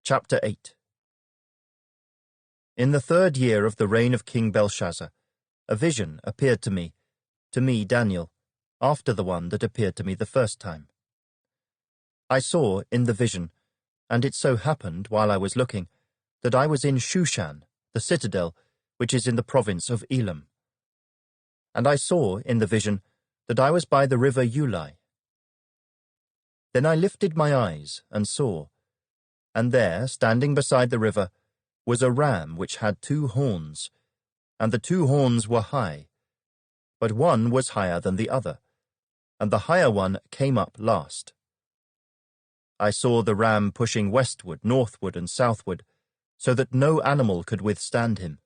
Chapter 8. In the 3rd year of the reign of King Belshazzar, a vision appeared to me, Daniel, after the one that appeared to me the first time. I saw in the vision, and it so happened while I was looking, that I was in Shushan, the citadel, which is in the province of Elam. And I saw in the vision that I was by the river Ulai. Then I lifted my eyes and saw, and there, standing beside the river, was a ram which had 2 horns, and the 2 horns were high, but one was higher than the other, and the higher one came up last. I saw the ram pushing westward, northward, and southward, so that no animal could withstand him.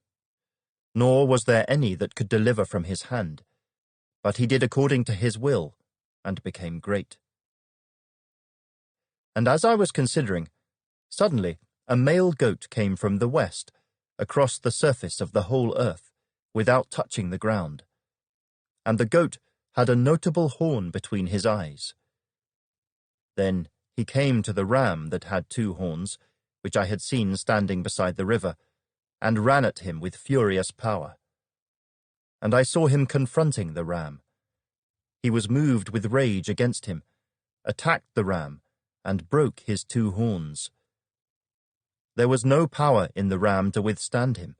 Nor was there any that could deliver from his hand, but he did according to his will, and became great. And as I was considering, suddenly a male goat came from the west, across the surface of the whole earth, without touching the ground. And the goat had a notable horn between his eyes. Then he came to the ram that had 2 horns, which I had seen standing beside the river, and ran at him with furious power. And I saw him confronting the ram. He was moved with rage against him, attacked the ram, and broke his 2 horns. There was no power in the ram to withstand him,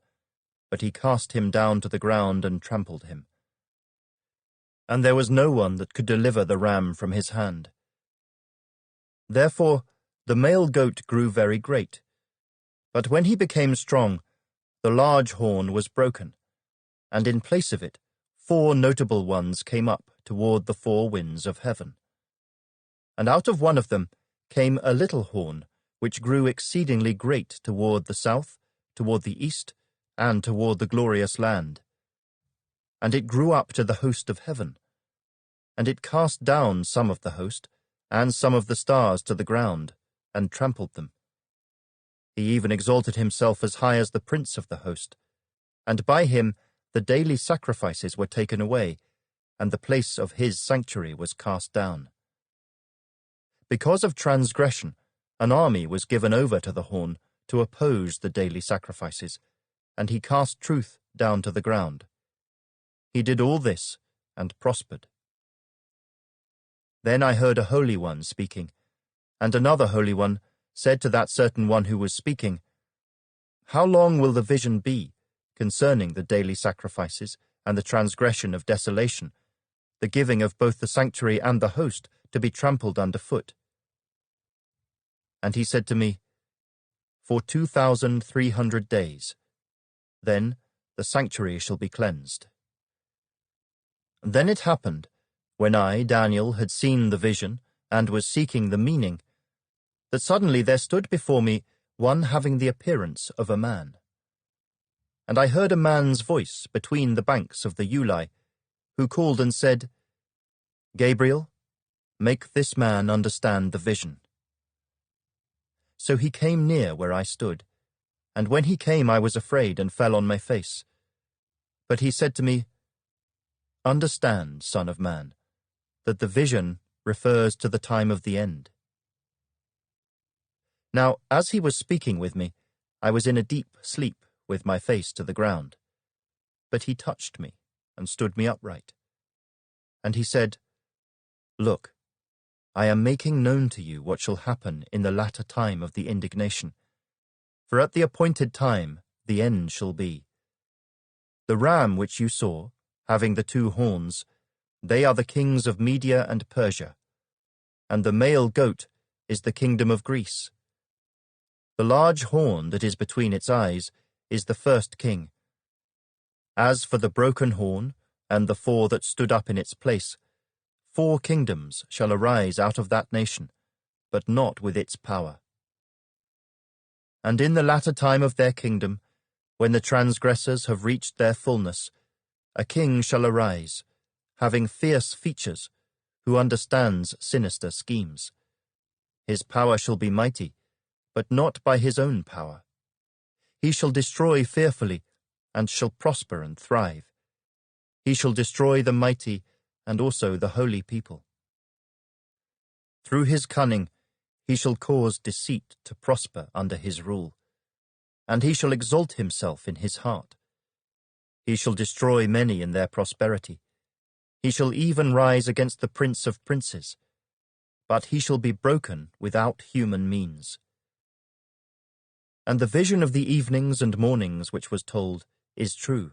but he cast him down to the ground and trampled him. And there was no one that could deliver the ram from his hand. Therefore the male goat grew very great, but when he became strong, the large horn was broken, and in place of it 4 notable ones came up toward the 4 winds of heaven. And out of one of them came a little horn, which grew exceedingly great toward the south, toward the east, and toward the glorious land. And it grew up to the host of heaven. And it cast down some of the host, and some of the stars to the ground, and trampled them. He even exalted himself as high as the prince of the host, and by him the daily sacrifices were taken away, and the place of his sanctuary was cast down. Because of transgression, an army was given over to the horn to oppose the daily sacrifices, and he cast truth down to the ground. He did all this and prospered. Then I heard a holy one speaking, and another holy one said to that certain one who was speaking, "How long will the vision be concerning the daily sacrifices and the transgression of desolation, the giving of both the sanctuary and the host to be trampled underfoot?" And he said to me, "For 2,300 days. Then the sanctuary shall be cleansed." Then it happened, when I, Daniel, had seen the vision and was seeking the meaning, that suddenly there stood before me one having the appearance of a man. And I heard a man's voice between the banks of the Ulai, who called and said, "Gabriel, make this man understand the vision." So he came near where I stood, and when he came I was afraid and fell on my face. But he said to me, "Understand, Son of Man, that the vision refers to the time of the end." Now, as he was speaking with me, I was in a deep sleep with my face to the ground. But he touched me and stood me upright. And he said, "Look, I am making known to you what shall happen in the latter time of the indignation, for at the appointed time the end shall be. The ram which you saw, having the 2 horns, they are the kings of Media and Persia, and the male goat is the kingdom of Greece. The large horn that is between its eyes is the first king. As for the broken horn and the 4 that stood up in its place, 4 kingdoms shall arise out of that nation, but not with its power. And in the latter time of their kingdom, when the transgressors have reached their fullness, a king shall arise, having fierce features, who understands sinister schemes. His power shall be mighty, but not by his own power. He shall destroy fearfully, and shall prosper and thrive. He shall destroy the mighty and also the holy people. Through his cunning He shall cause deceit to prosper under his rule, and he shall exalt himself in his heart. He shall destroy many in their prosperity. He shall even rise against the prince of princes, but he shall be broken without human means. And the vision of the evenings and mornings which was told is true.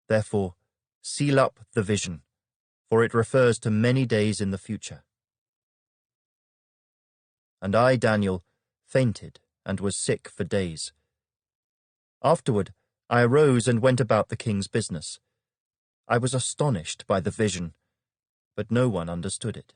Therefore, seal up the vision, for it refers to many days in the future. And I, Daniel, fainted and was sick for days. Afterward, I arose and went about the king's business. I was astonished by the vision, but no one understood it.